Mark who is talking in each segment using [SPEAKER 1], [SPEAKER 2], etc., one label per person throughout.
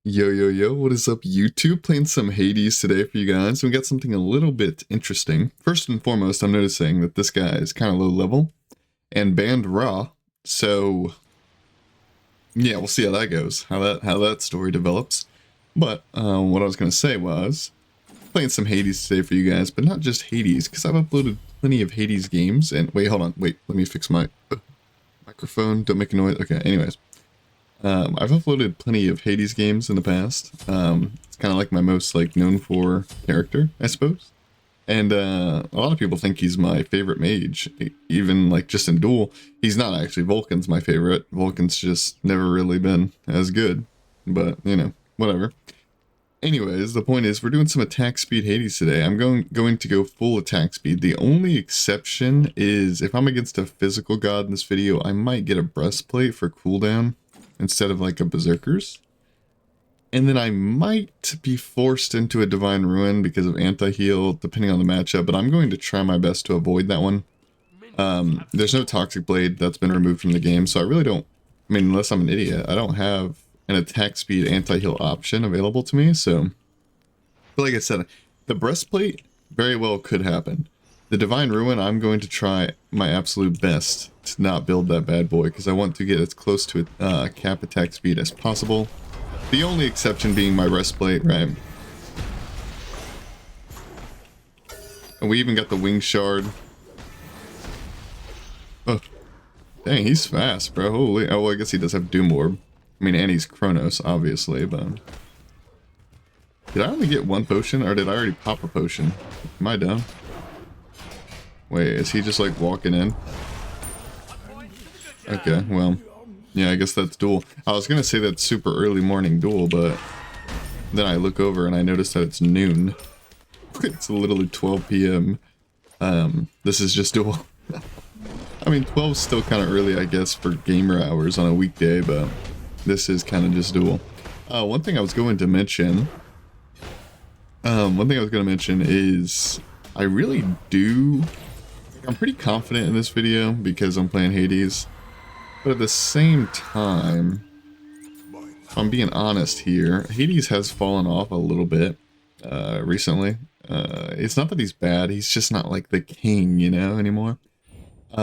[SPEAKER 1] Yo, yo, yo, what is up, YouTube? Playing some Hades today for you guys. We got something a little bit interesting. First and foremost, I'm noticing that this guy is kind of low level and banned raw. So, yeah, we'll see how that goes, how that story develops. But what I was going to say was, playing some Hades today for you guys, but not just Hades, because I've uploaded plenty of Hades games. And wait, hold on, wait, let me fix my microphone. Don't make a noise. Okay, anyways. I've uploaded plenty of Hades games in the past. It's kind of like my most known for character, I suppose. And a lot of people think he's my favorite mage, even just in Duel. He's not actually. Vulcan's my favorite. Vulcan's just never really been as good, but you know, whatever. Anyways, the point is we're doing some attack speed Hades today. I'm going to go full attack speed. The only exception is if I'm against a physical god in this video, I might get a breastplate for cooldown instead of a berserker's, and then I might be forced into a divine ruin because of anti-heal depending on the matchup, but I'm going to try my best to avoid that one. There's no toxic blade that's been removed from the game, so I really don't, I mean, unless I'm an idiot, I don't have an attack speed anti-heal option available to me. So but like I said, the breastplate very well could happen. The Divine Ruin, I'm going to try my absolute best to not build that bad boy, because I want to get as close to cap attack speed as possible. The only exception being my breastplate, right? And we even got the wing shard. Oh, dang, he's fast, bro. Holy, oh, well, I guess he does have Doom Orb. I mean, and he's Chronos, obviously, but... Did I only get one potion, or did I already pop a potion? Am I dumb? Wait, is he just walking in? Okay, well, yeah, I guess that's Duel. I was gonna say that's super early morning Duel, but then I look over and I notice that it's noon. It's literally 12 p.m. This is just Duel. I mean, 12's still kind of early, I guess, for gamer hours on a weekday, but this is kind of just Duel. One thing I was going to mention is I really do... I'm pretty confident in this video because I'm playing Hades, but at the same time, if I'm being honest here, Hades has fallen off a little bit recently. It's not that he's bad, he's just not the king, you know, anymore.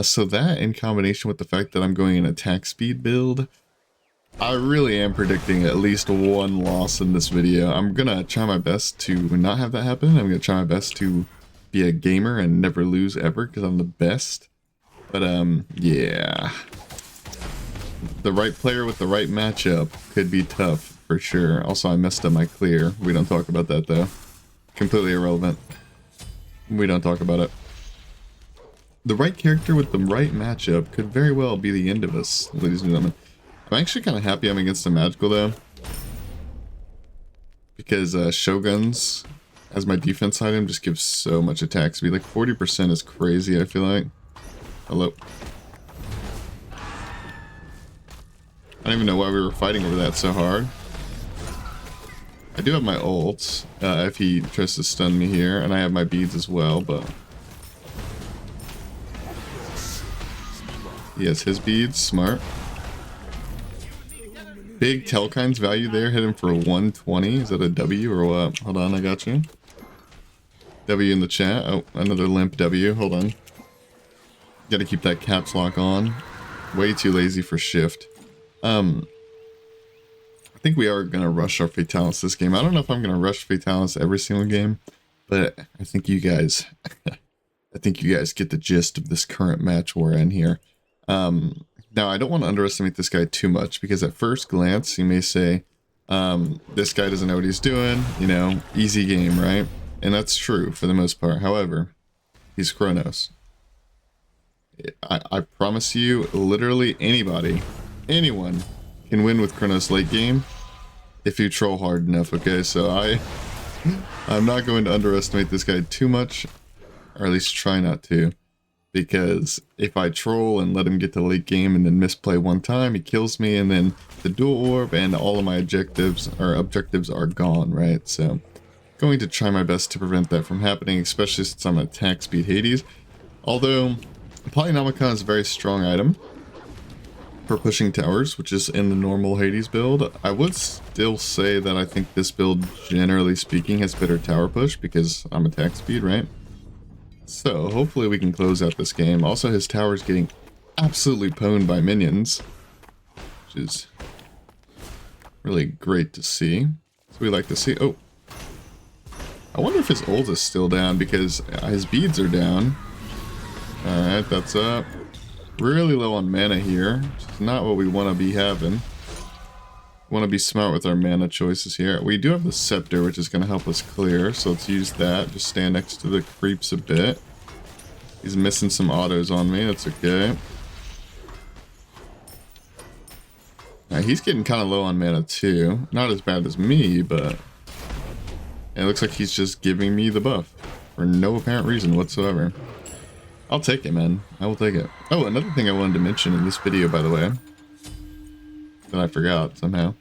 [SPEAKER 1] So that, in combination with the fact that I'm going an attack speed build, I really am predicting at least one loss in this video. I'm gonna try my best to not have that happen. I'm gonna try my best to be a gamer and never lose ever, because I'm the best. But yeah, the right player with the right matchup could be tough for sure. Also, I messed up my clear. We don't talk about that though. Completely irrelevant. We don't talk about it. The right character with the right matchup could very well be the end of us, ladies and gentlemen. I'm actually kind of happy I'm against a magical though, because Shoguns as my defense item just gives so much attack speed. 40% is crazy, I feel like. Hello. I don't even know why we were fighting over that so hard. I do have my ult, if he tries to stun me here, and I have my beads as well, but... He has his beads, smart. Big Telkine's value there, hit him for 120. Is that a W or what? Hold on, I got you. W in the chat. Oh, another limp W. Hold on. Gotta keep that caps lock on. Way too lazy for shift. I think we are gonna rush our Fatalis this game. I don't know if I'm gonna rush Fatalis every single game, but I think you guys, I think you guys get the gist of this current match we're in here. Now, I don't want to underestimate this guy too much, because at first glance, you may say, this guy doesn't know what he's doing, you know, easy game, right? And that's true for the most part. However, he's Chronos. I promise you, literally anyone can win with Chronos late game if you troll hard enough, okay? So I'm not going to underestimate this guy too much, or at least try not to. Because if I troll and let him get to late game and then misplay one time, he kills me, and then the dual orb and all of my objectives are gone, right? So, going to try my best to prevent that from happening, especially since I'm an attack speed Hades. Although, Polynomicon is a very strong item. for pushing towers, which is in the normal Hades build. I would still say that I think this build, generally speaking, has better tower push because I'm attack speed, right? So hopefully we can close out this game. Also, his tower's getting absolutely pwned by minions, which is really great to see. So we like to see. Oh, I wonder if his ult is still down because his beads are down. Alright, that's up. Really low on mana here, which is not what we want to be having. We want to be smart with our mana choices here. We do have the scepter, which is going to help us clear, so let's use that. Just stand next to the creeps a bit. He's missing some autos on me, that's okay. Now, he's getting kind of low on mana too. Not as bad as me, but it looks like he's just giving me the buff for no apparent reason whatsoever. I'll take it, man. I will take it. Oh, another thing I wanted to mention in this video, by the way, that I forgot somehow.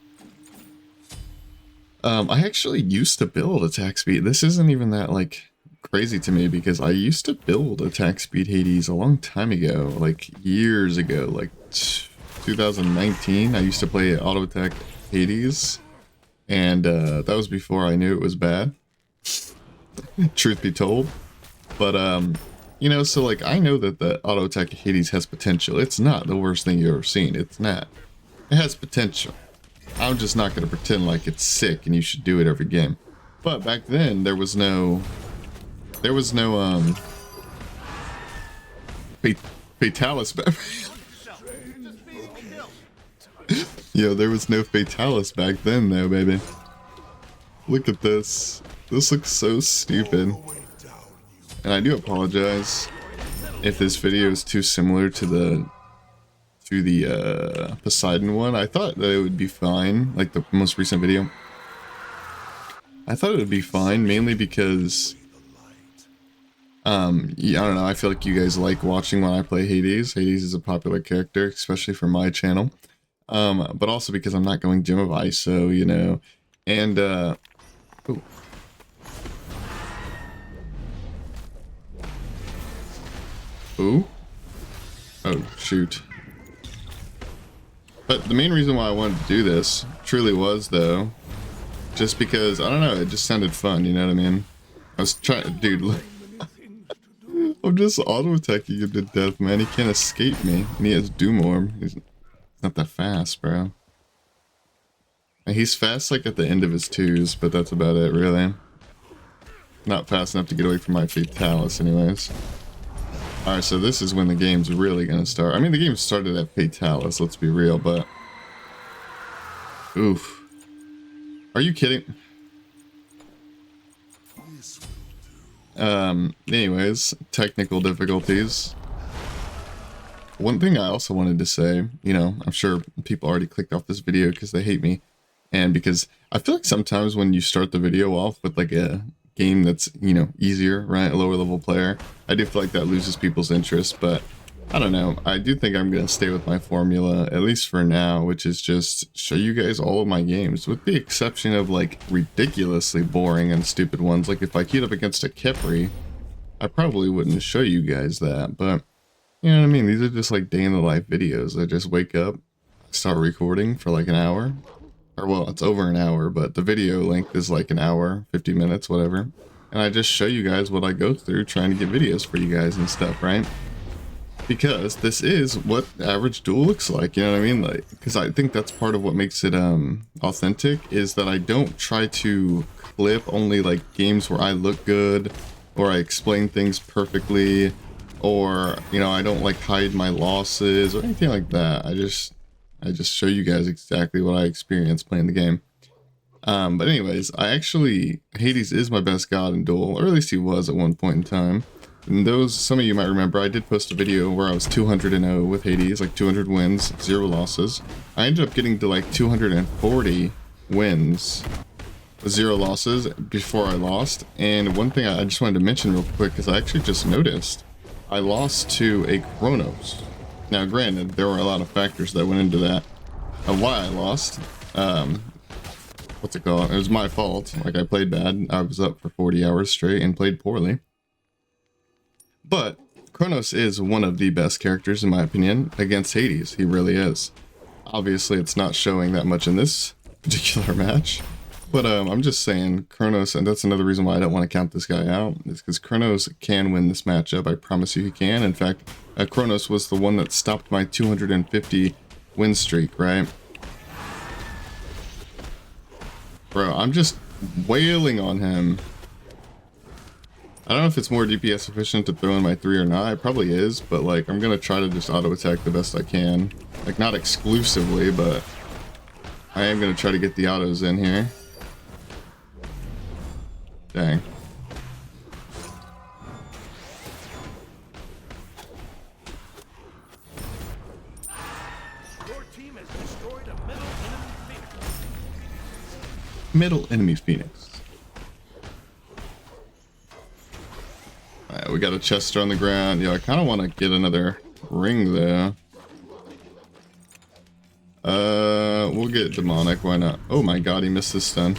[SPEAKER 1] I actually used to build attack speed. This isn't even that, like, crazy to me because I used to build attack speed Hades a long time ago, like years ago, like 2019. I used to play auto attack Hades, and that was before I knew it was bad, truth be told. But you know, so like I know that the auto attack Hades has potential. It's not the worst thing you've ever seen. It's not. It has potential. I'm just not going to pretend like it's sick and you should do it every game. But back then there was no Fatalis back. Yo, there was no Fatalis back then though, baby. Look at this. This looks so stupid. And I do apologize if this video is too similar to the Poseidon one. I thought that it would be fine, like the most recent video. I thought it would be fine, mainly because yeah, I don't know, I feel like you guys like watching when I play Hades. Hades is a popular character, especially for my channel. But also because I'm not going Gem of ISO, you know. And ooh. Ooh. Oh, shoot. But the main reason why I wanted to do this truly was, though, just because, I don't know, it just sounded fun, you know what I mean? I was trying, dude, look. I'm just auto-attacking him to death, man. He can't escape me. And he has Doom Orb. He's not that fast, bro. And he's fast, like, at the end of his twos, but that's about it, really. Not fast enough to get away from my Fatalis, anyways. Alright, so this is when the game's really gonna start. I mean, the game started at Fatalis, let's be real, but... Oof. Are you kidding? Anyways, technical difficulties. One thing I also wanted to say, you know, I'm sure people already clicked off this video because they hate me. And because I feel like sometimes when you start the video off with like a game that's, you know, easier, right? A lower level player, I do feel like that loses people's interest, but I don't know. I do think I'm going to stay with my formula, at least for now, which is just show you guys all of my games, with the exception of like ridiculously boring and stupid ones. Like if I queued up against a Kepri, I probably wouldn't show you guys that, but you know what I mean? These are just like day in the life videos. I just wake up, start recording for like an hour, or well, it's over an hour, but the video length is like an hour, 50 minutes, whatever. And I just show you guys what I go through trying to get videos for you guys and stuff, right? Because this is what average duel looks like, you know what I mean? Like, because I think that's part of what makes it authentic, is that I don't try to clip only like games where I look good, or I explain things perfectly, or, you know, I don't like hide my losses or anything like that. I just show you guys exactly what I experienced playing the game. But anyways, Hades is my best god in Duel, or at least he was at one point in time. And some of you might remember, I did post a video where I was 200-0 with Hades, like 200 wins, 0 losses. I ended up getting to like 240 wins, 0 losses before I lost. And one thing I just wanted to mention real quick, because I actually just noticed, I lost to a Chronos. Now granted, there were a lot of factors that went into that, why I lost. What's it called? It was my fault. Like, I played bad. I was up for 40 hours straight and played poorly. But Kronos is one of the best characters, in my opinion, against Hades. He really is. Obviously, it's not showing that much in this particular match. But I'm just saying, Kronos, and that's another reason why I don't want to count this guy out, is because Kronos can win this matchup. I promise you he can. In fact, Kronos was the one that stopped my 250 win streak, right? Bro, I'm just wailing on him. I don't know if it's more DPS efficient to throw in my 3 or not. It probably is, but like, I'm gonna try to just auto-attack the best I can. Like, not exclusively, but I am gonna try to get the autos in here. Dang.
[SPEAKER 2] Your team has destroyed a
[SPEAKER 1] Middle enemy Phoenix. Alright, we got a Chester on the ground. Yeah, I kind of want to get another ring there. We'll get demonic. Why not? Oh my god, he missed this stun.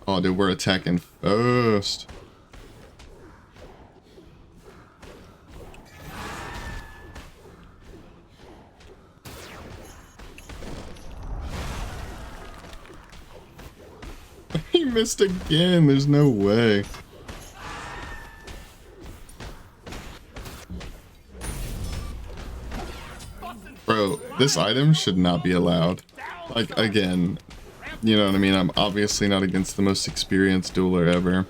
[SPEAKER 1] Oh, dude, we're attacking first. He missed again. There's no way. Bro, this item should not be allowed. Like, again, you know what I mean? I'm obviously not against the most experienced dueler ever.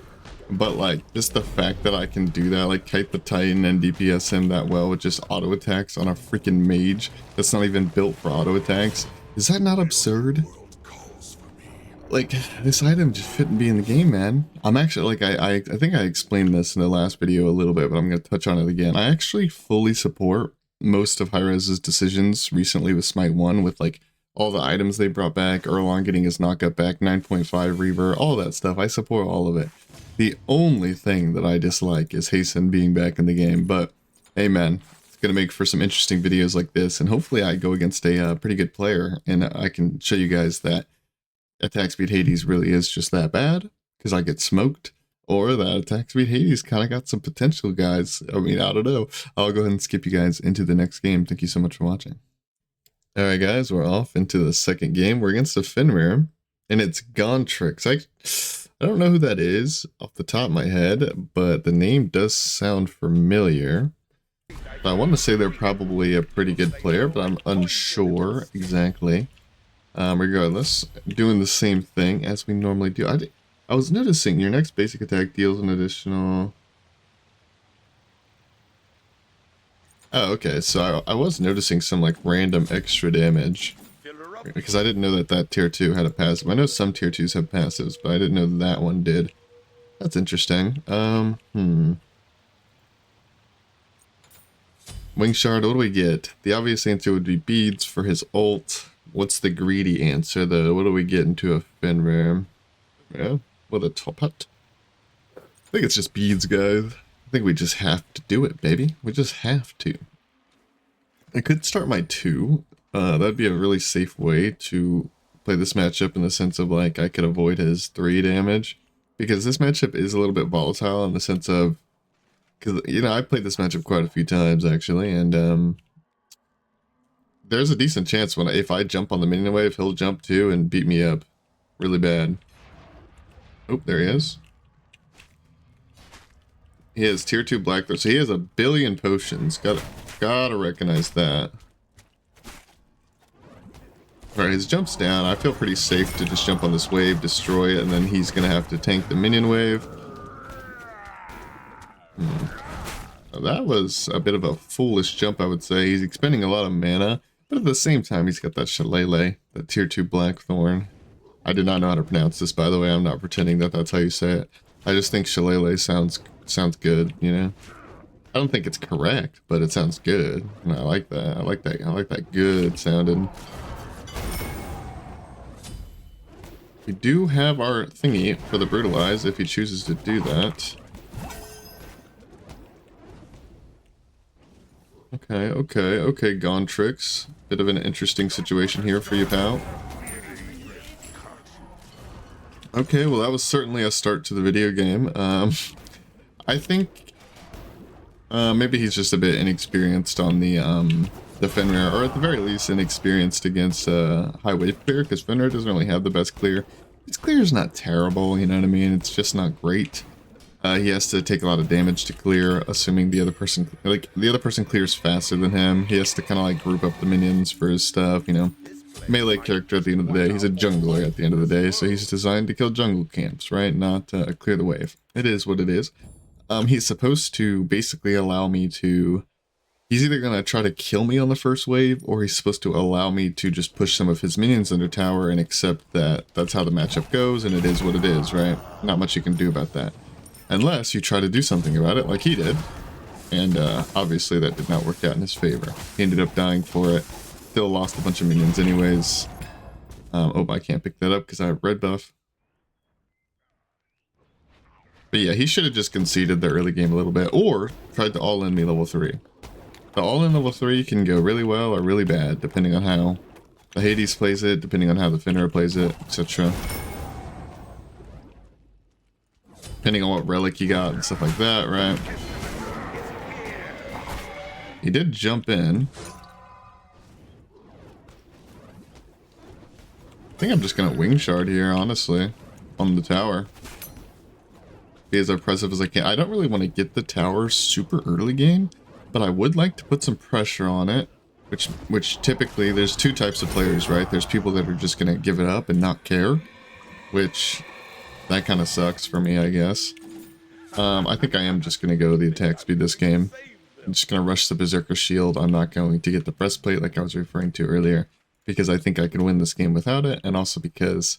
[SPEAKER 1] But, like, just the fact that I can do that, like, kite the Titan and DPS him that well with just auto attacks on a freaking mage that's not even built for auto attacks. Is that not absurd? Like, this item just shouldn't be in the game, man. I'm actually, like, I think I explained this in the last video a little bit, but I'm going to touch on it again. I actually fully support most of Hi-Rez's decisions recently with Smite 1 with, like, all the items they brought back, Erlon getting his knockup back, 9.5 Reaver, all that stuff. I support all of it. The only thing that I dislike is Hasten being back in the game, but hey man, it's going to make for some interesting videos like this, and hopefully I go against a pretty good player, and I can show you guys that attack speed Hades really is just that bad, because I get smoked, or that attack speed Hades kind of got some potential, guys. I mean, I don't know. I'll go ahead and skip you guys into the next game. Thank you so much for watching. Alright guys, we're off into the second game. We're against a Fenrir, and it's Gontrix. I don't know who that is off the top of my head, but the name does sound familiar. I want to say they're probably a pretty good player, but I'm unsure exactly. Regardless, doing the same thing as we normally do. I was noticing your next basic attack deals an additional... Oh, okay, so I was noticing some, like, random extra damage. Because I didn't know that that tier 2 had a passive. I know some tier 2s have passives, but I didn't know that one did. That's interesting. Wing Shard, what do we get? The obvious answer would be beads for his ult. What's the greedy answer, though? What do we get into a Fenrir? Yeah, with a top hat. I think it's just beads, guys. I think we just have to do it, baby. We just have to. I could start my 2. That'd be a really safe way to play this matchup in the sense of, like, I could avoid his 3 damage. Because this matchup is a little bit volatile in the sense of... Because, you know, I played this matchup quite a few times, actually, and, there's a decent chance if I jump on the minion wave, he'll jump too and beat me up really bad. Oh, there he is. He has tier 2 black throat, so he has 1 billion potions. Gotta recognize that. Alright, his jump's down. I feel pretty safe to just jump on this wave, destroy it, and then he's gonna have to tank the minion wave. Now, that was a bit of a foolish jump, I would say. He's expending a lot of mana, but at the same time, he's got that Shillelagh, that tier 2 Blackthorn. I did not know how to pronounce this, by the way. I'm not pretending that that's how you say it. I just think Shillelagh sounds good, you know? I don't think it's correct, but it sounds good. And I like that. I like that good sounding. We do have our thingy for the brutalize if he chooses to do that. Okay, Gontrix. Bit of an interesting situation here for you, pal. Okay, well that was certainly a start to the video game. I think Maybe he's just a bit inexperienced on the Fenrir, or at the very least inexperienced against high wave clear, because Fenrir doesn't really have the best clear. His clear is not terrible, you know what I mean? It's just not great. He has to take a lot of damage to clear, assuming the other person clears faster than him. He has to kind of like group up the minions for his stuff, you know. Melee character at the end of the day. He's a jungler at the end of the day, so he's designed to kill jungle camps, right? Not clear the wave. It is what it is. He's supposed to basically allow me to... He's either going to try to kill me on the first wave, or he's supposed to allow me to just push some of his minions under tower and accept that that's how the matchup goes, and it is what it is, right? Not much you can do about that. Unless you try to do something about it, like he did. And obviously that did not work out in his favor. He ended up dying for it. Still lost a bunch of minions anyways. Oh, I can't pick that up because I have red buff. But yeah, he should have just conceded the early game a little bit, or tried to all-in me level 3. The all-in level 3 can go really well or really bad, depending on how the Hades plays it, depending on how the Fenrir plays it, etc. Depending on what relic you got and stuff like that, right? He did jump in. I think I'm just gonna wing shard here, honestly, on the tower. Be as oppressive as I can. I don't really want to get the tower super early game, but I would like to put some pressure on it, which typically there's two types of players, right? There's people that are just gonna give it up and not care, which that kind of sucks for me, I guess. I think I am just gonna go the attack speed this game. I'm just gonna rush the Berserker Shield. I'm not going to get the breastplate like I was referring to earlier, because I think I can win this game without it, and also because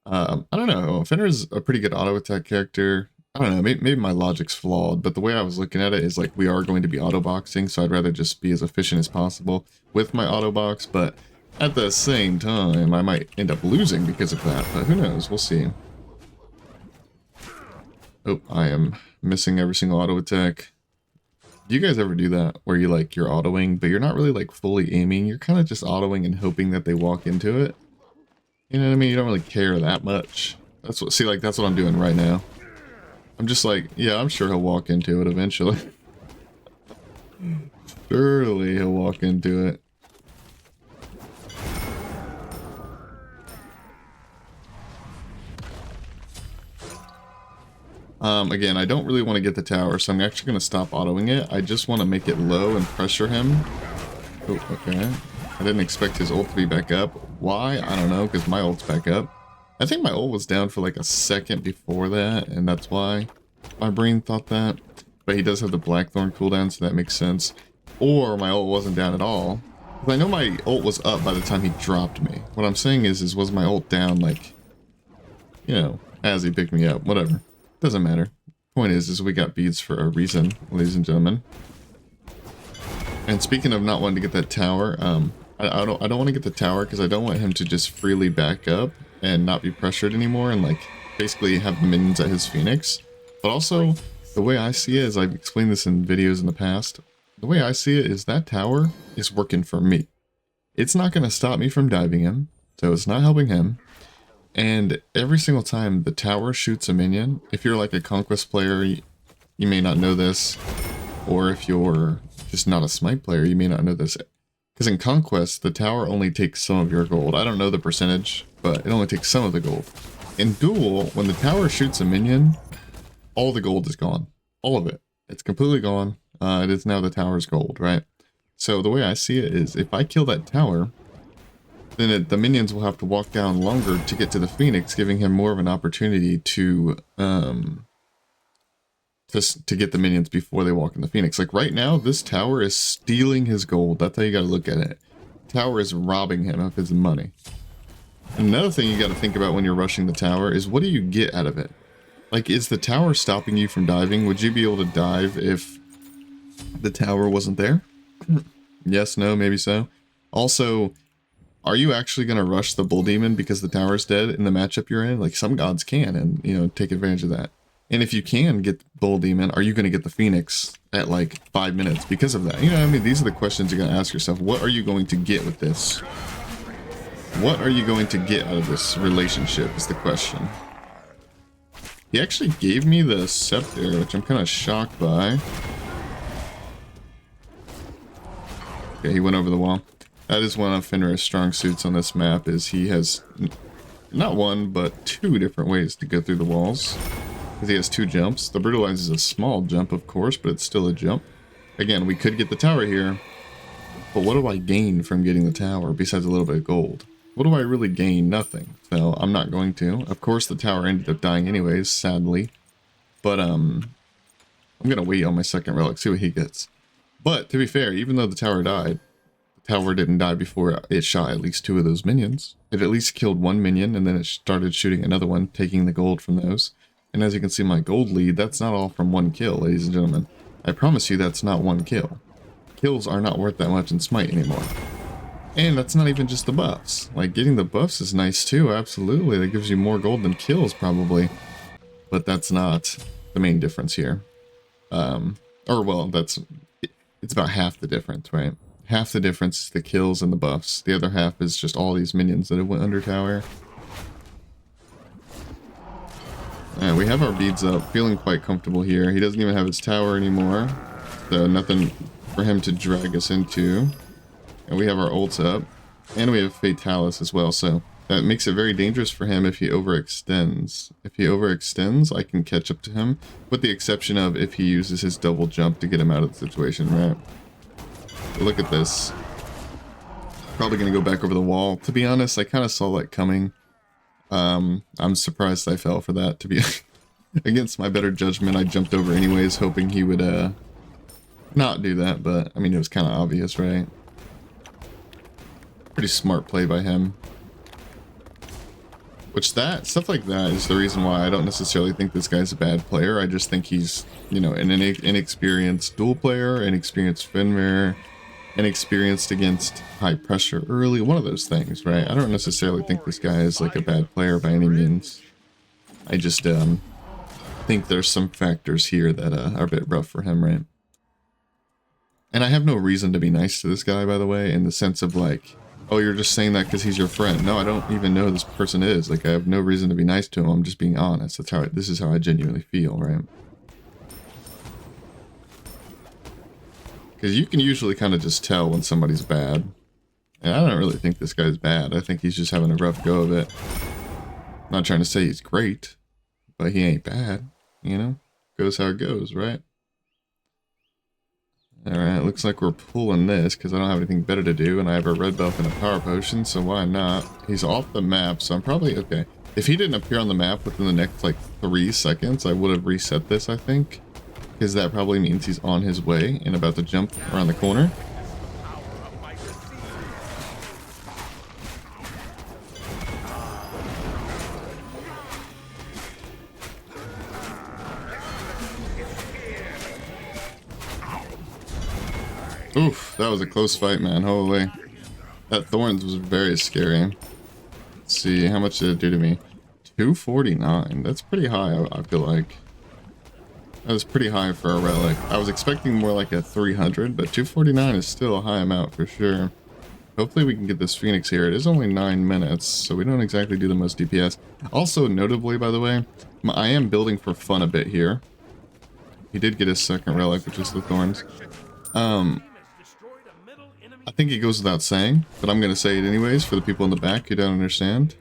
[SPEAKER 1] I don't know, Fenrir's a pretty good auto attack character. I don't know, maybe my logic's flawed, but the way I was looking at it is like we are going to be auto boxing, so I'd rather just be as efficient as possible with my auto box, but at the same time I might end up losing because of that, but who knows, we'll see. Oh, I am missing every single auto attack. Do you guys ever do that where you're autoing, but you're not really like fully aiming, you're kind of just autoing and hoping that they walk into it? You know what I mean? You don't really care that much. That's what I'm doing right now. I'm just like, yeah, I'm sure he'll walk into it eventually. Surely he'll walk into it. Again, I don't really want to get the tower, so I'm actually going to stop autoing it. I just want to make it low and pressure him. Oh, okay. I didn't expect his ult to be back up. Why? I don't know, because my ult's back up. I think my ult was down for like a second before that, and that's why my brain thought that. But he does have the Blackthorn cooldown, so that makes sense. Or my ult wasn't down at all. Because I know my ult was up by the time he dropped me. What I'm saying is was my ult down, like, you know, as he picked me up, whatever. Doesn't matter. Point is we got beads for a reason, ladies and gentlemen. And speaking of not wanting to get that tower, I don't want to get the tower because I don't want him to just freely back up and not be pressured anymore and like basically have the minions at his Phoenix. But also, the way I see it is, I've explained this in videos in the past, the way I see it is that tower is working for me. It's not going to stop me from diving him, so it's not helping him. And every single time the tower shoots a minion, if you're like a Conquest player, you may not know this, or if you're just not a Smite player, you may not know this. Because in Conquest, the tower only takes some of your gold. I don't know the percentage, but it only takes some of the gold. In Duel, when the tower shoots a minion, all the gold is gone. All of it. It's completely gone. It is now the tower's gold, right? So the way I see it is, if I kill that tower, then the minions will have to walk down longer to get to the Phoenix, giving him more of an opportunity to get the minions before they walk in the Phoenix. Like right now, this tower is stealing his gold. That's how you gotta look at it. The tower is robbing him of his money. Another thing you gotta think about when you're rushing the tower is, what do you get out of it? Like, is the tower stopping you from diving? Would you be able to dive if the tower wasn't there? Yes, no, maybe so. Also, are you actually going to rush the Bull Demon because the tower's dead in the matchup you're in? Like, some gods can, and, you know, take advantage of that. And if you can get Bull Demon, are you going to get the Phoenix at, like, 5 minutes because of that? You know what I mean? These are the questions you're going to ask yourself. What are you going to get with this? What are you going to get out of this relationship is the question. He actually gave me the Scepter, which I'm kind of shocked by. Okay, he went over the wall. That is one of Fenrir's strong suits on this map, is he has not one, but two different ways to go through the walls. Because he has two jumps. The Brutalize is a small jump, of course, but it's still a jump. Again, we could get the tower here, but what do I gain from getting the tower besides a little bit of gold? What do I really gain? Nothing. So I'm not going to. Of course, the tower ended up dying anyways, sadly. But I'm gonna wait on my second relic, see what he gets. But to be fair, even though the tower died, the tower didn't die before it shot at least two of those minions. It at least killed one minion, and then it started shooting another one, taking the gold from those. And as you can see, my gold lead, that's not all from one kill, ladies and gentlemen. I promise you that's not one kill. Kills are not worth that much in Smite anymore. And that's not even just the buffs. Like, getting the buffs is nice too, absolutely. That gives you more gold than kills, probably. But that's not the main difference here. Well, it's about half the difference, right? Half the difference is the kills and the buffs. The other half is just all these minions that have went under tower. Alright, we have our beads up, feeling quite comfortable here. He doesn't even have his tower anymore, so nothing for him to drag us into. And we have our ults up, and we have Fatalis as well, so that makes it very dangerous for him if he overextends. If he overextends, I can catch up to him, with the exception of if he uses his double jump to get him out of the situation, right? But look at this. Probably going to go back over the wall. To be honest, I kind of saw that coming. I'm surprised I fell for that, to be against my better judgment. I jumped over anyways, hoping he would not do that, but I mean, it was kind of obvious, right? Pretty smart play by him. Stuff like that is the reason why I don't necessarily think this guy's a bad player. I just think he's, you know, an inexperienced duel player, inexperienced Fenrir, inexperienced against high pressure early, one of those things, right? I don't necessarily think this guy is like a bad player by any means. I just think there's some factors here that are a bit rough for him, right? And I have no reason to be nice to this guy, by the way, in the sense of like, oh, you're just saying that because he's your friend. No, I don't even know who this person is. Like, I have no reason to be nice to him. I'm just being honest. This is how I genuinely feel, right? Because you can usually kind of just tell when somebody's bad. And I don't really think this guy's bad. I think he's just having a rough go of it. I'm not trying to say he's great, but he ain't bad, you know? Goes how it goes, right? Alright, looks like we're pulling this because I don't have anything better to do, and I have a red buff and a power potion, so why not? He's off the map, so I'm probably okay. If he didn't appear on the map within the next, like, 3 seconds, I would have reset this, I think. Because that probably means he's on his way and about to jump around the corner. Oof, that was a close fight, man. Holy. That Thorns was very scary. Let's see, how much did it do to me? 249. That's pretty high, I feel like. That was pretty high for a relic. I was expecting more like a 300, but 249 is still a high amount for sure. Hopefully we can get this Phoenix here. It is only 9 minutes, so we don't exactly do the most DPS. Also, notably, by the way, I am building for fun a bit here. He did get his second relic, which is the Thorns. I think it goes without saying, but I'm going to say it anyways for the people in the back who don't understand.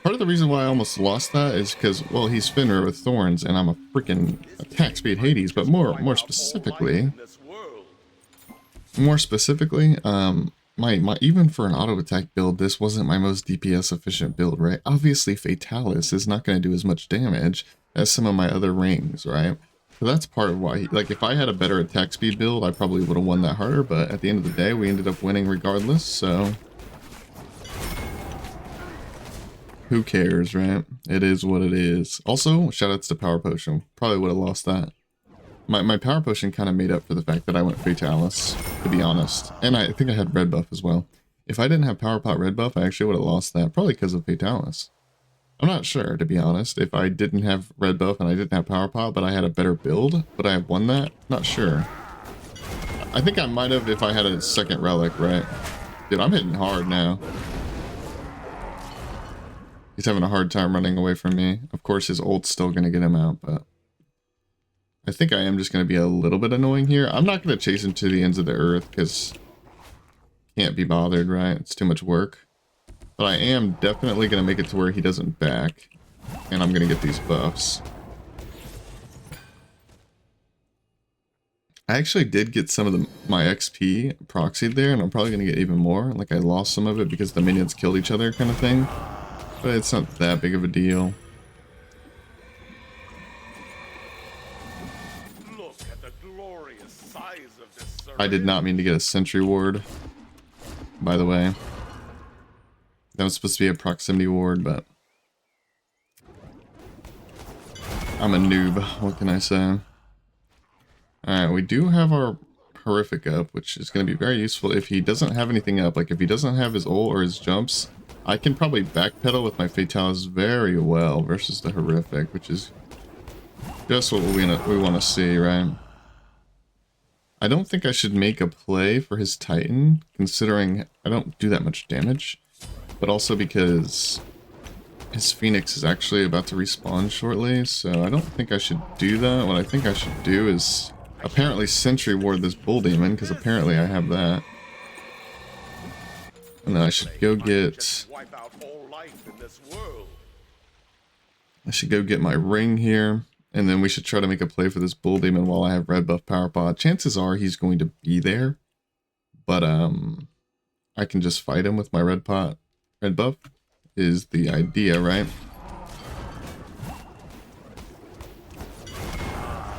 [SPEAKER 1] Part of the reason why I almost lost that is because, well, he's Fenrir with Thorns, and I'm a freaking attack speed Hades, but more specifically, my even for an auto attack build, this wasn't my most DPS efficient build, right? Obviously, Fatalis is not going to do as much damage as some of my other rings, right? So that's part of why, like, if I had a better attack speed build, I probably would have won that harder, but at the end of the day, we ended up winning regardless, so who cares, right? It is what it is. Also, shoutouts to Power Potion. Probably would have lost that. My Power Potion kind of made up for the fact that I went Fatalis, to be honest. And I think I had Red Buff as well. If I didn't have Power Pot Red Buff, I actually would have lost that, probably because of Fatalis. I'm not sure, to be honest, if I didn't have Red Buff and I didn't have Power Pot, but I had a better build, would I have won that? Not sure. I think I might have if I had a second relic, right? Dude, I'm hitting hard now. He's having a hard time running away from me. Of course, his ult's still going to get him out, but I think I am just going to be a little bit annoying here. I'm not going to chase him to the ends of the earth because can't be bothered, right? It's too much work. But I am definitely going to make it to where he doesn't back. And I'm going to get these buffs. I actually did get some of my XP proxied there, and I'm probably going to get even more. Like, I lost some of it because the minions killed each other kind of thing. But it's not that big of a deal.
[SPEAKER 2] Look at the glorious size of this.
[SPEAKER 1] I did not mean to get a sentry ward, by the way. That was supposed to be a proximity ward, but I'm a noob. What can I say? Alright, we do have our horrific up, which is going to be very useful if he doesn't have anything up. Like, if he doesn't have his ult or his jumps, I can probably backpedal with my Fatalis very well versus the horrific, which is just what we want to see, right? I don't think I should make a play for his Titan, considering I don't do that much damage, but also because his Phoenix is actually about to respawn shortly, so I don't think I should do that. What I think I should do is apparently sentry ward this bull demon, because apparently I have that. And then I should go get... I should go get my ring here, and then we should try to make a play for this bull demon while I have red buff power pod. Chances are he's going to be there, but I can just fight him with my red buff is the idea, right?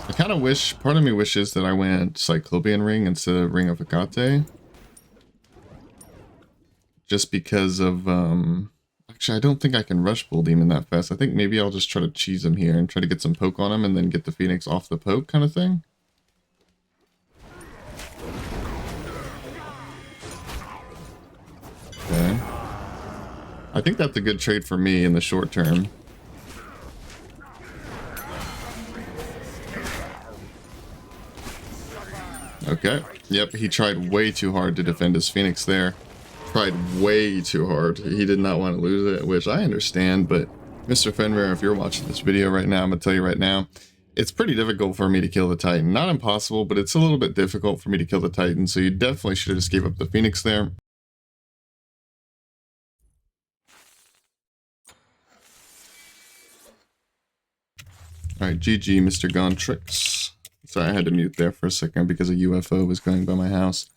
[SPEAKER 1] I kind of wish, part of me wishes that I went Cyclopean Ring instead of Ring of Hecate. Just because of, actually I don't think I can rush Bull Demon that fast. I think maybe I'll just try to cheese him here and try to get some poke on him and then get the Phoenix off the poke kind of thing. Okay. I think that's a good trade for me in the short term. Okay. Yep, he tried way too hard to defend his Phoenix there. Tried way too hard. He did not want to lose it, which I understand, but Mr. Fenrir, if you're watching this video right now, I'm going to tell you right now, it's pretty difficult for me to kill the Titan. Not impossible, but it's a little bit difficult for me to kill the Titan, so you definitely should have just gave up the Phoenix there. Alright, GG, Mr. Gontrix. Sorry, I had to mute there for a second because a UFO was going by my house.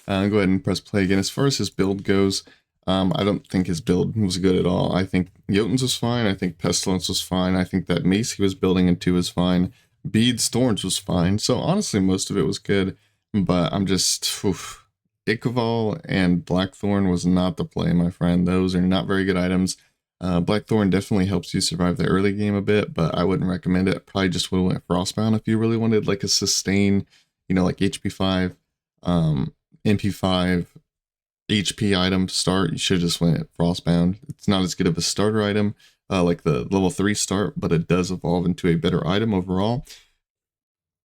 [SPEAKER 1] Go ahead and press play again. As far as his build goes, I don't think his build was good at all. I think Jotun's was fine. I think Pestilence was fine. I think that mace he was building into was fine. Beads, Thorns was fine. So honestly, most of it was good. But I'm just... Oof. Ichabal and Blackthorn was not the play, my friend. Those are not very good items. Blackthorn definitely helps you survive the early game a bit, but I wouldn't recommend it. Probably just would have went Frostbound if you really wanted like a sustain, you know, like HP 5, MP 5, HP item to start. You should have just went Frostbound. It's not as good of a starter item like the level 3 start, but it does evolve into a better item overall.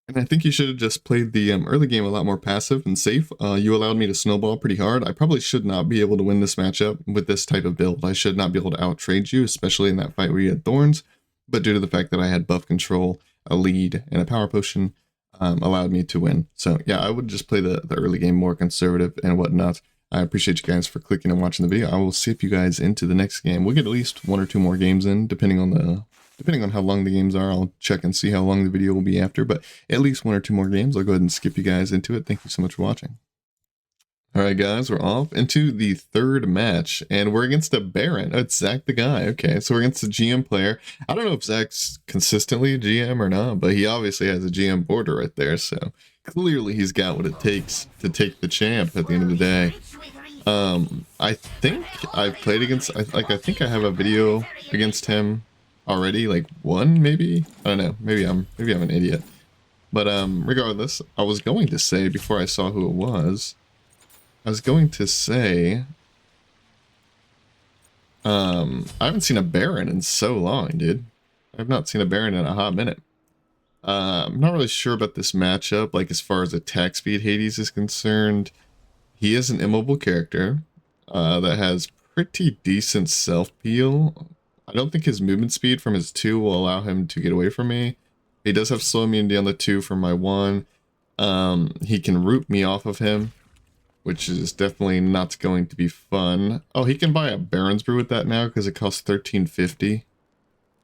[SPEAKER 1] And I think you should have just played the early game a lot more passive and safe. You allowed me to snowball pretty hard. I probably should not be able to win this matchup with this type of build. I should not be able to out-trade you, especially in that fight where you had Thorns. But due to the fact that I had buff control, a lead, and a power potion, allowed me to win. So yeah, I would just play the early game more conservative and whatnot. I appreciate you guys for clicking and watching the video. I will sip you guys into the next game. We'll get at least 1 or 2 more games in, depending on how long the games are. I'll check and see how long the video will be after, but at least 1 or 2 more games. I'll go ahead and skip you guys into it. Thank you so much for watching. Alright guys, we're off into the 3rd match, and we're against a Baron. Oh, it's Zach the guy. Okay, so we're against a GM player. I don't know if Zach's consistently a GM or not, but he obviously has a GM border right there, so clearly he's got what it takes to take the champ at the end of the day. I think I've played against, I think I have a video against him already, like 1 maybe. I don't know, maybe I'm an idiot, but regardless, I was going to say before I saw who it was, I haven't seen a Baron in so long, dude. I've not seen a Baron in a hot minute. I'm not really sure about this matchup, like as far as attack speed Hades is concerned. He is an immobile character that has pretty decent self-peel. I don't think his movement speed from his 2 will allow him to get away from me. He does have slow immunity on the 2 from my 1. He can root me off of him. which is definitely not going to be fun. Oh, he can buy a Baron's Brew with that now because it costs $13.50.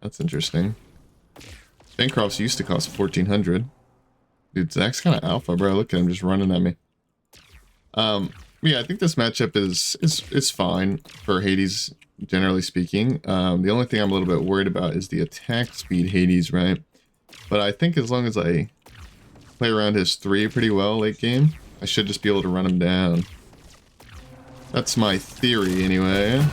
[SPEAKER 1] That's interesting. Bancroft's used to cost $1,400. Dude, Zach's kind of alpha, bro. Look at him just running at me. Yeah, I think this matchup is fine for Hades, generally speaking. The only thing I'm a little bit worried about is the attack speed Hades, right? But I think as long as I play around his 3 pretty well late game, I should just be able to run him down. That's my theory, anyway.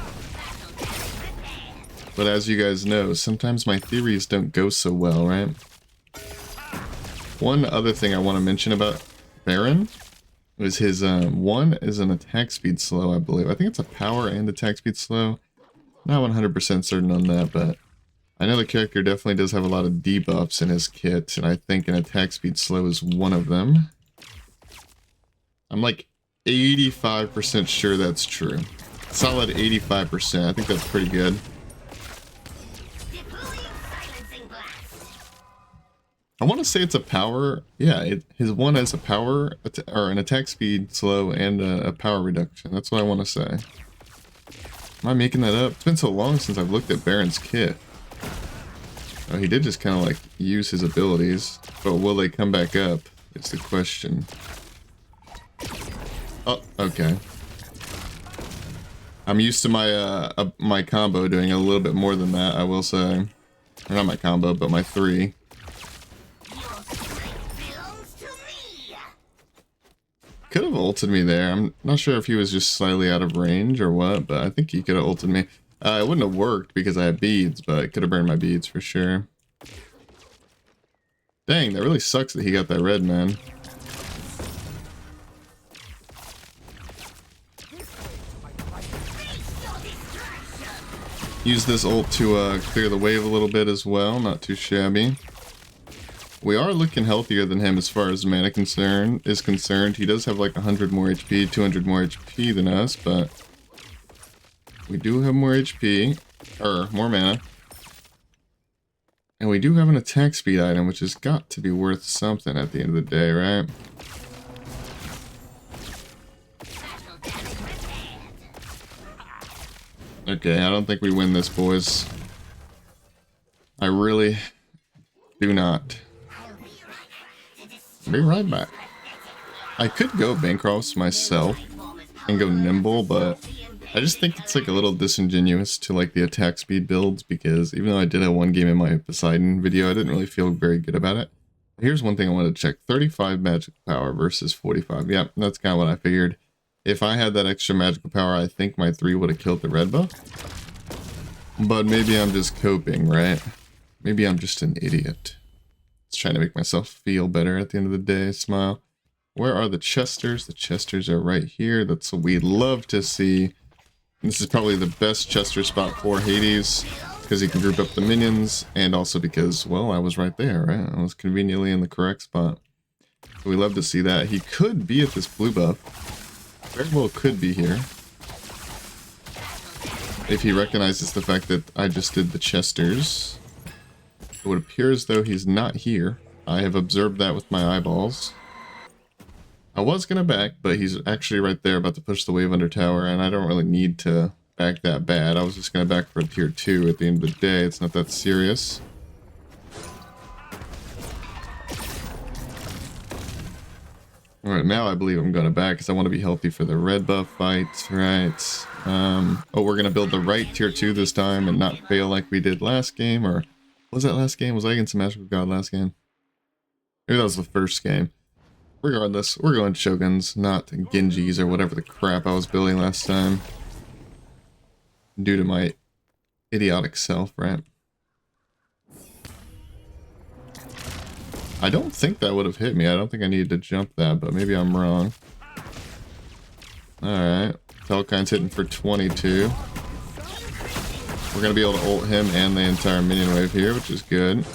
[SPEAKER 1] But as you guys know, sometimes my theories don't go so well, right? One other thing I want to mention about Baron is his, 1 is an attack speed slow, I believe. I think it's a power and attack speed slow. Not 100% certain on that, but I know the character definitely does have a lot of debuffs in his kit, and I think an attack speed slow is one of them. I'm like 85% sure that's true. Solid 85%. I think that's pretty good. I want to say it's a power. Yeah, his 1 has a power, or an attack speed slow and a power reduction. That's what I want to say. Am I making that up? It's been so long since I've looked at Baron's kit. Oh, he did just kind of like use his abilities, but will they come back up? It's the question. Oh, okay. I'm used to my my combo doing a little bit more than that, I will say. Or not my combo, but my 3. Could have ulted me there. I'm not sure if he was just slightly out of range or what, but I think he could have ulted me. It wouldn't have worked because I had beads, but it could have burned my beads for sure. Dang, that really sucks that he got that red, man. Use this ult to clear the wave a little bit as well. Not too shabby. We are looking healthier than him as far as mana is concerned. He does have like 100 more HP, 200 more HP than us, but we do have more HP, or more mana. And we do have an attack speed item, which has got to be worth something at the end of the day, right? Okay, I don't think we win this, boys. I really do not. Be right back. I could go Bancrofts myself and go Nimble, but I just think it's like a little disingenuous to like the attack speed builds, because even though I did have one game in my Poseidon video, I didn't really feel very good about it. Here's one thing I wanted to check. 35 magical power versus 45. Yep, that's kind of what I figured. If I had that extra magical power, I think my 3 would have killed the red buff. But maybe I'm just coping, right? Maybe I'm just an idiot. Just trying to make myself feel better at the end of the day. Smile. Where are the Chesters? The Chesters are right here. That's what we love to see. This is probably the best Chester spot for Hades, because he can group up the minions, and also because, well, I was right there, right? I was conveniently in the correct spot. So we love to see that. He could be at this blue buff. Very well could be here. If he recognizes the fact that I just did the Chesters. It would appear as though he's not here. I have observed that with my eyeballs. I was gonna back, but he's actually right there about to push the wave under tower, and I don't really need to back that bad. I was just gonna back for a tier 2 at the end of the day. It's not that serious. Alright, now I believe I'm gonna back because I want to be healthy for the red buff fight, right? Oh, we're gonna build the right tier 2 this time and not fail like we did last game, or was that last game? Was I against Magical God last game? Maybe that was the first game. Regardless, we're going Shoguns, not Genjis or whatever the crap I was building last time. Due to my idiotic self, right? I don't think that would have hit me. I don't think I needed to jump that, but maybe I'm wrong. Alright. Telkine's hitting for 22. We're going to be able to ult him and the entire minion wave here, which is good.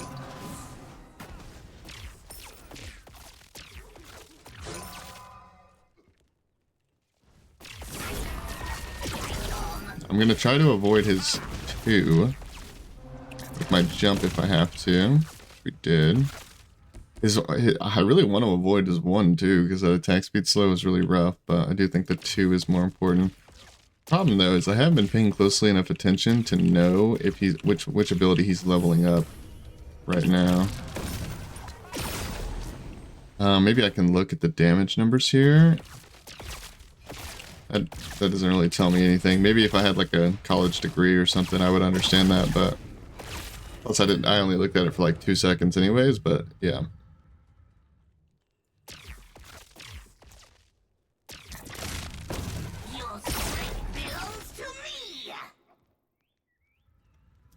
[SPEAKER 1] I'm going to try to avoid his 2 with my jump if I have to. We did. I really want to avoid his 1 too, because that attack speed slow is really rough, but I do think the 2 is more important. Problem though is I haven't been paying closely enough attention to know if he's which ability he's leveling up right now. Maybe I can look at the damage numbers here. That doesn't really tell me anything. Maybe if I had like a college degree or something, I would understand that, but plus I only looked at it for like 2 seconds anyways, but yeah.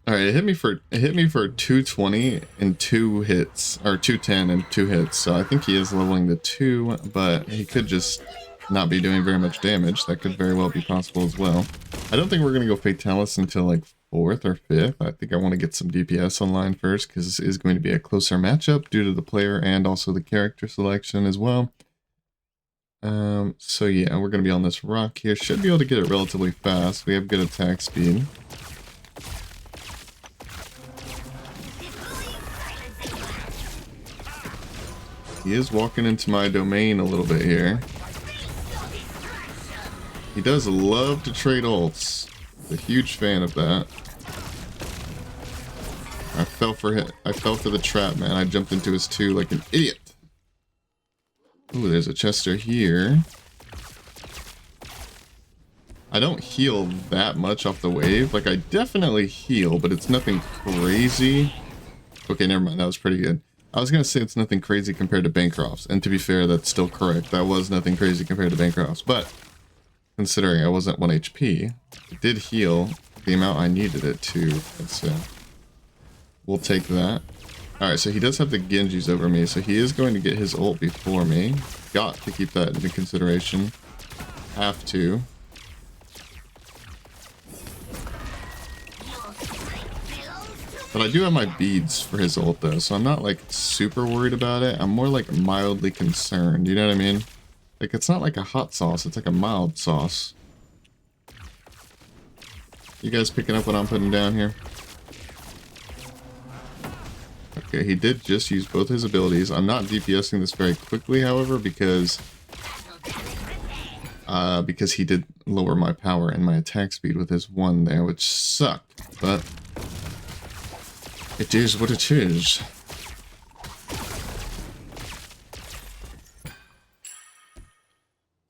[SPEAKER 1] Alright, it hit me for 220 and 2 hits, or 210 and 2 hits, so I think he is leveling the 2, but he could just not be doing very much damage. That could very well be possible as well. I don't think we're going to go Fatalis until like 4th or 5th. I think I want to get some DPS online first, because this is going to be a closer matchup due to the player and also the character selection as well. So yeah, we're going to be on this rock here. Should be able to get it relatively fast. We have good attack speed. He is walking into my domain a little bit here. He does love to trade ults. A huge fan of that. I fell for the trap, man. I jumped into his 2 like an idiot. Ooh, there's a Chester here. I don't heal that much off the wave. Like, I definitely heal, but it's nothing crazy. Okay, never mind. That was pretty good. I was going to say it's nothing crazy compared to Bancroft's, and to be fair, that's still correct. That was nothing crazy compared to Bancroft's, but considering I wasn't 1 HP, it did heal the amount I needed it to, so we'll take that. Alright, so he does have the Genjis over me, so he is going to get his ult before me. Got to keep that into consideration. Have to. But I do have my beads for his ult though, so I'm not like super worried about it. I'm more like mildly concerned, you know what I mean? Like, it's not like a hot sauce, it's like a mild sauce. You guys picking up what I'm putting down here? Okay, he did just use both his abilities. I'm not DPSing this very quickly, however, because he did lower my power and my attack speed with his 1 there, which sucked, but it is what it is.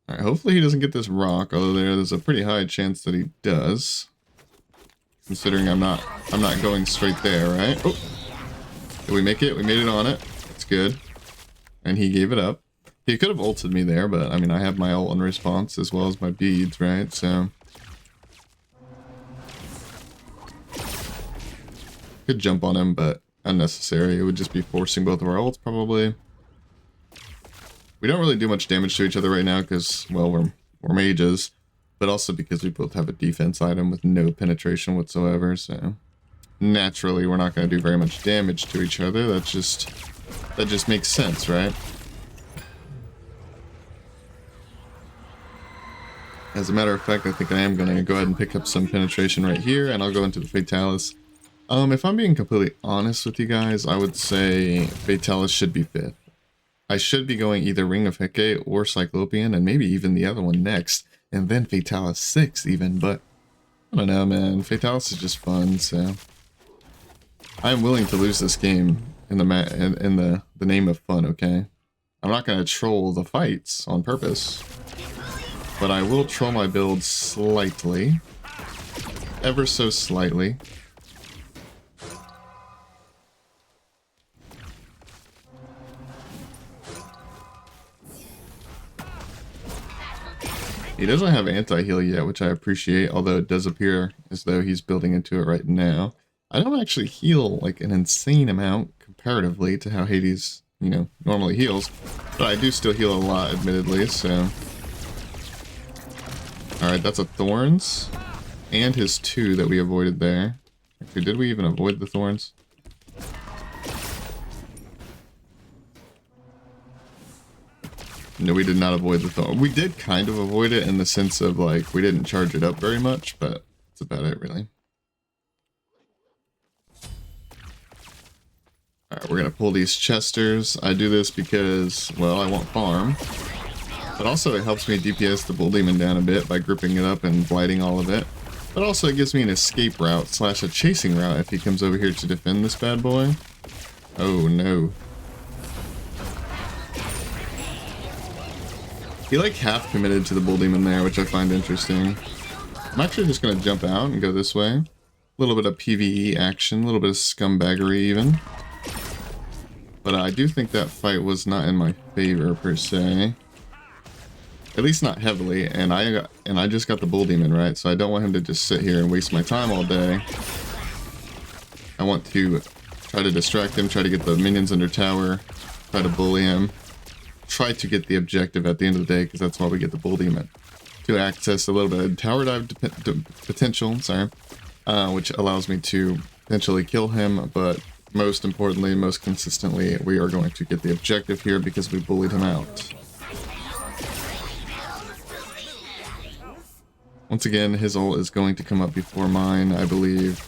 [SPEAKER 1] Alright, hopefully he doesn't get this rock, although there's a pretty high chance that he does. Considering I'm not going straight there, right? Oh! Did we make it? We made it on it. That's good. And he gave it up. He could have ulted me there, but I mean, I have my ult in response as well as my beads, right? So could jump on him, but unnecessary. It would just be forcing both of our ults, probably. We don't really do much damage to each other right now because, well, we're mages, but also because we both have a defense item with no penetration whatsoever, so naturally we're not going to do very much damage to each other. That just makes sense, right? As a matter of fact, I think I am going to go ahead and pick up some penetration right here, and I'll go into the Fatalis. If I'm being completely honest with you guys, I would say Fatalis should be 5th. I should be going either Ring of Hecate or Cyclopean, and maybe even the other one next, and then Fatalis 6th even, but I don't know, man. Fatalis is just fun, so I'm willing to lose this game in the name of fun, okay? I'm not going to troll the fights on purpose, but I will troll my build slightly, ever so slightly. He doesn't have anti-heal yet, which I appreciate, although it does appear as though he's building into it right now. I don't actually heal like an insane amount comparatively to how Hades, you know, normally heals, but I do still heal a lot, admittedly, so. Alright, that's a Thorns, and his 2 that we avoided there. Actually, did we even avoid the Thorns? No, we did not avoid the Thorn. We did kind of avoid it in the sense of, like, we didn't charge it up very much, but that's about it, really. Alright, we're gonna pull these chesters. I do this because, well, I want farm. But also it helps me DPS the bull demon down a bit by gripping it up and blighting all of it. But also it gives me an escape route / a chasing route if he comes over here to defend this bad boy. Oh no. He like half committed to the bull demon there, which I find interesting. I'm actually just gonna jump out and go this way. A little bit of PvE action, a little bit of scumbaggery even. But I do think that fight was not in my favor per se. At least not heavily, and I just got the bull demon, right? So I don't want him to just sit here and waste my time all day. I want to try to distract him, try to get the minions under tower, try to bully him. Try to get the objective at the end of the day, because that's why we get the bull demon. To access a little bit of tower dive potential, which allows me to potentially kill him, but most importantly, most consistently, we are going to get the objective here because we bullied him out. Once again, his ult is going to come up before mine, I believe.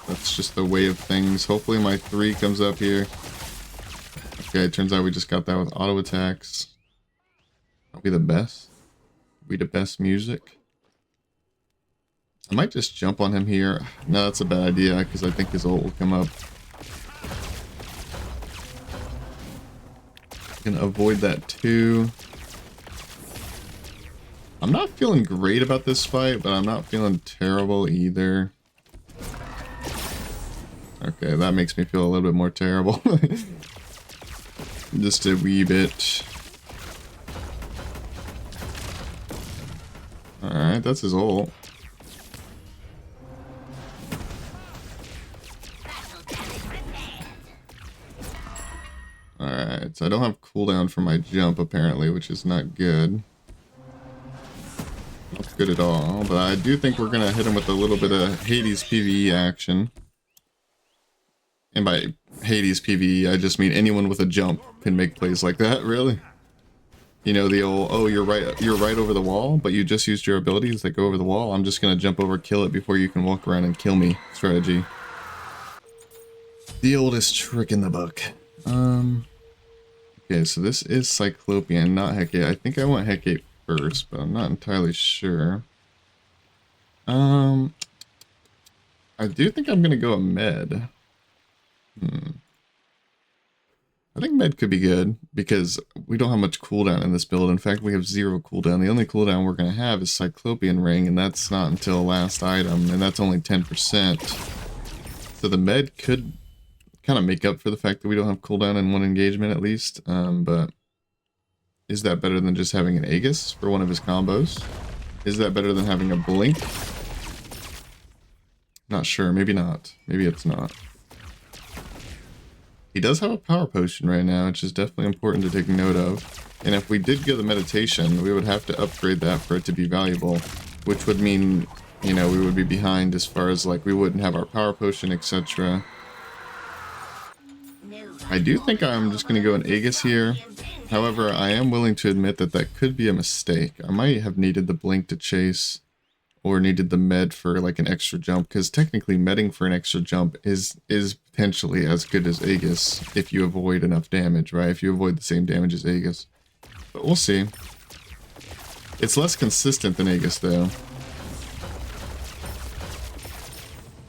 [SPEAKER 1] That's just the way of things. Hopefully my 3 comes up here. Okay, it turns out we just got that with auto attacks. Are we the best? Are we the best music? I might just jump on him here. No, that's a bad idea because I think his ult will come up. Gonna avoid that too. I'm not feeling great about this fight, but I'm not feeling terrible either. Okay, that makes me feel a little bit more terrible. Just a wee bit. Alright, that's his ult. Alright, so I don't have cooldown for my jump apparently, which is not good. Not good at all, but I do think we're gonna hit him with a little bit of Hades PvE action. And by Hades PvE, I just mean anyone with a jump can make plays like that, really. You know, the old, oh, you're right over the wall, but you just used your abilities that go over the wall. I'm just gonna jump over, kill it before you can walk around and kill me strategy. The oldest trick in the book. Okay, so this is Cyclopean, not Hecate. I think I want Hecate first, but I'm not entirely sure. I do think I'm gonna go a med. I think med could be good because we don't have much cooldown in this build. In fact, we have 0 cooldown. The only cooldown we're going to have is Cyclopean Ring, and that's not until last item, and that's only 10%. So the med could kind of make up for the fact that we don't have cooldown in one engagement at least. But is that better than just having an Aegis for one of his combos? Is that better than having a Blink? Not sure. Maybe not. Maybe it's not. He does have a power potion right now, which is definitely important to take note of. And if we did get the meditation, we would have to upgrade that for it to be valuable, which would mean, you know, we would be behind as far as like we wouldn't have our power potion, etc. I do think I'm just going to go an Aegis here. However, I am willing to admit that that could be a mistake. I might have needed the Blink to chase or needed the med for like an extra jump, because technically medding for an extra jump is potentially as good as Aegis if you avoid enough damage, right? If you avoid the same damage as Aegis. But we'll see. It's less consistent than Aegis though.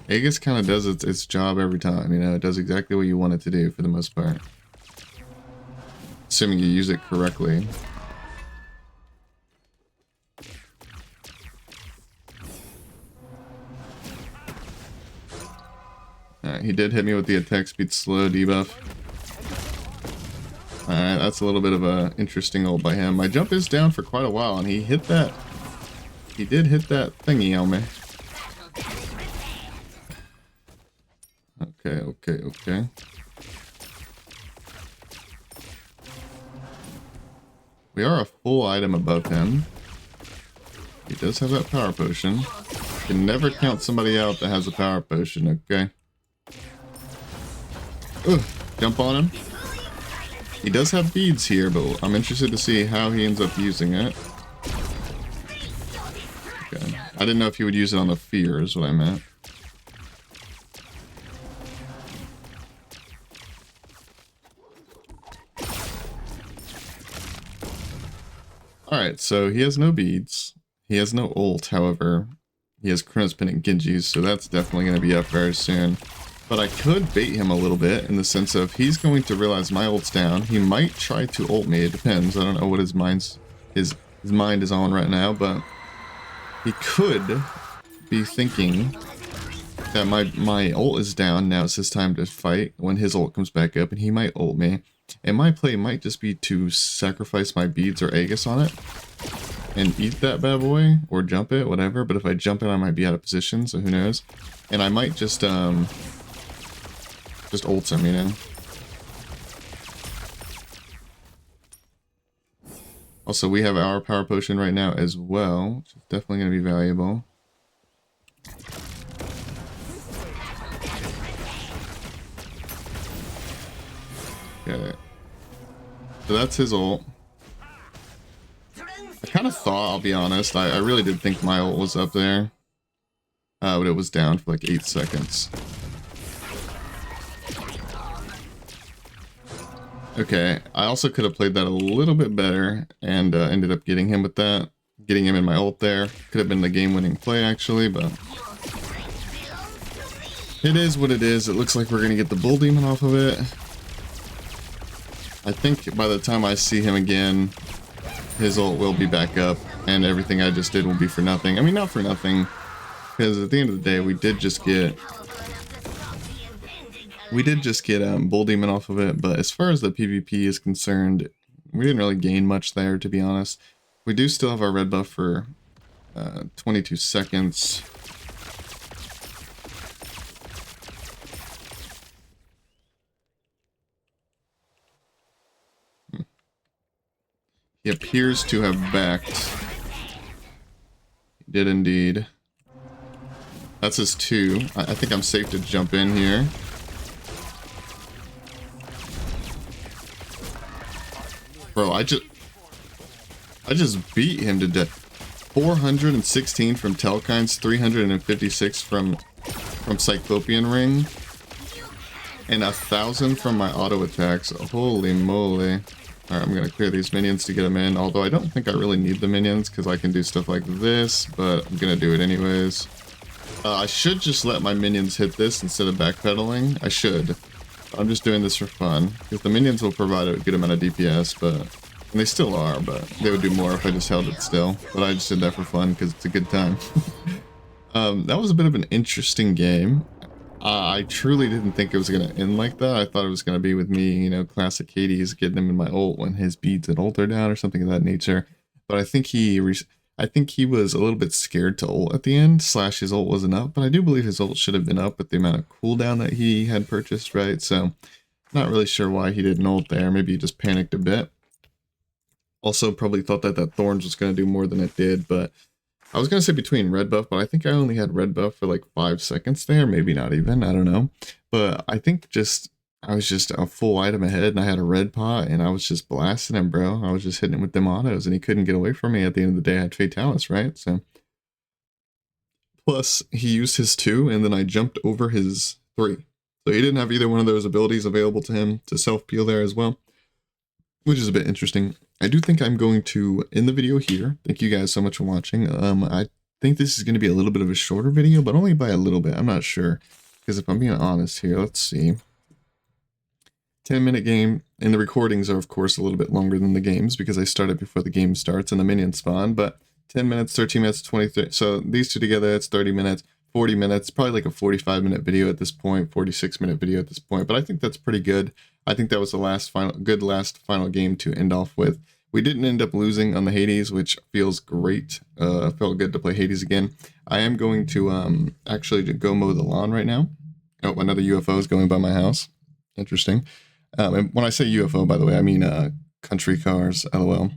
[SPEAKER 1] Aegis kind of does its job every time, you know, it does exactly what you want it to do for the most part. Assuming you use it correctly. Alright, he did hit me with the attack speed slow debuff. Alright, that's a little bit of a interesting ult by him. My jump is down for quite a while, and he hit that. He did hit that thingy on me. Okay. We are a full item above him. He does have that power potion. You can never count somebody out that has a power potion, okay? Ugh, jump on him. He does have beads here, but I'm interested to see how he ends up using it. Okay. I didn't know if he would use it on the fear, is what I meant. Alright, so he has no beads. He has no ult, however. He has Chronospin and Genjis, so that's definitely going to be up very soon. But I could bait him a little bit in the sense of he's going to realize my ult's down. He might try to ult me. It depends. I don't know what his mind is on right now, but he could be thinking that my ult is down. Now it's his time to fight when his ult comes back up, and he might ult me. And my play might just be to sacrifice my beads or Aegis on it and eat that bad boy or jump it, whatever. But if I jump it, I might be out of position, so who knows? And I might just ult him, you know. Also, we have our power potion right now as well, which is definitely going to be valuable. Okay. So that's his ult. I kind of thought, I'll be honest, I really did think my ult was up there. But it was down for like 8 seconds. Okay, I also could have played that a little bit better and ended up getting him with that. Getting him in my ult there. Could have been the game-winning play, actually, but it is what it is. It looks like we're going to get the Bull Demon off of it. I think by the time I see him again, his ult will be back up, and everything I just did will be for nothing. I mean, not for nothing, because at the end of the day, we did just get Bull Demon off of it, but as far as the PvP is concerned, we didn't really gain much there, to be honest. We do still have our red buff for 22 seconds. He appears to have backed. He did indeed. That's his 2. I think I'm safe to jump in here. Bro, I just beat him to death. 416 from Telkine's, 356 from Cyclopean Ring, and 1,000 from my auto attacks. Holy moly. Alright, I'm gonna clear these minions to get them in, although I don't think I really need the minions because I can do stuff like this, but I'm gonna do it anyways. I should just let my minions hit this instead of backpedaling. I should. I'm just doing this for fun, because the minions will provide a good amount of DPS, but and they still are, but they would do more if I just held it still. But I just did that for fun because it's a good time. That was a bit of an interesting game. I truly didn't think it was going to end like that. I thought it was going to be with me, you know, classic Hades, getting him in my ult when his beads and ult are down or something of that nature. But I think he was a little bit scared to ult at the end, / his ult wasn't up. But I do believe his ult should have been up with the amount of cooldown that he had purchased, right? So, not really sure why he didn't ult there. Maybe he just panicked a bit. Also, probably thought that Thorns was going to do more than it did, but I was going to say between red buff, but I think I only had red buff for like 5 seconds there, maybe not even, I don't know. But I think I was just a full item ahead, and I had a red pot, and I was just blasting him, bro. I was just hitting him with them autos, and he couldn't get away from me. At the end of the day, I had Fatalis, right? So, plus, he used his 2, and then I jumped over his 3. So he didn't have either one of those abilities available to him to self-peel there as well, which is a bit interesting. I do think I'm going to end the video here. Thank you guys so much for watching. I think this is going to be a little bit of a shorter video, but only by a little bit. I'm not sure. Because if I'm being honest here, let's see. 10-minute game, and the recordings are, of course, a little bit longer than the games because I started before the game starts and the minions spawn, but 10 minutes, 13 minutes, 23. So these two together, it's 30 minutes, 40 minutes, probably like a 45-minute video at this point, 46-minute video at this point, but I think that's pretty good. I think that was the last final game to end off with. We didn't end up losing on the Hades, which feels great. Felt good to play Hades again. I am going to actually go mow the lawn right now. Oh, another UFO is going by my house. Interesting. And when I say UFO, by the way, I mean country cars, LOL.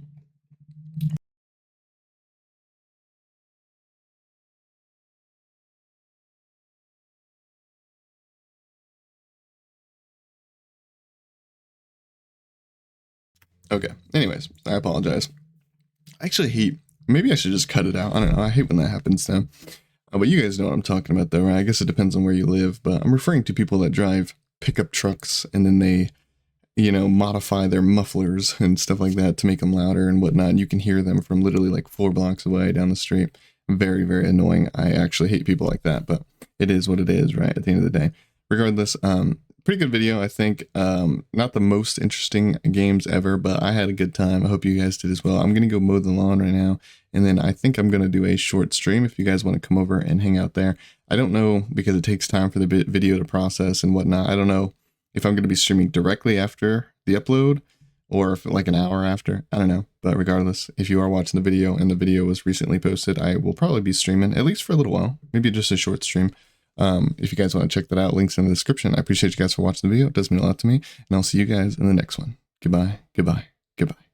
[SPEAKER 1] Okay, anyways, I apologize. I actually hate, maybe I should just cut it out. I don't know, I hate when that happens now. But you guys know what I'm talking about though, right? I guess it depends on where you live, but I'm referring to people that drive pickup trucks and then they, you know, modify their mufflers and stuff like that to make them louder and whatnot. You can hear them from literally like 4 blocks away down the street. Very, very annoying. I actually hate people like that, but it is what it is, right? At the end of the day. Regardless, pretty good video, I think. Not the most interesting games ever, but I had a good time. I hope you guys did as well. I'm going to go mow the lawn right now, and then I think I'm going to do a short stream if you guys want to come over and hang out there. I don't know, because it takes time for the video to process and whatnot. I don't know if I'm going to be streaming directly after the upload or if like an hour after. I don't know. But regardless, if you are watching the video and the video was recently posted, I will probably be streaming at least for a little while, maybe just a short stream. If you guys want to check that out, links in the description. I appreciate you guys for watching the video. It does mean a lot to me, and I'll see you guys in the next one. Goodbye, goodbye, goodbye.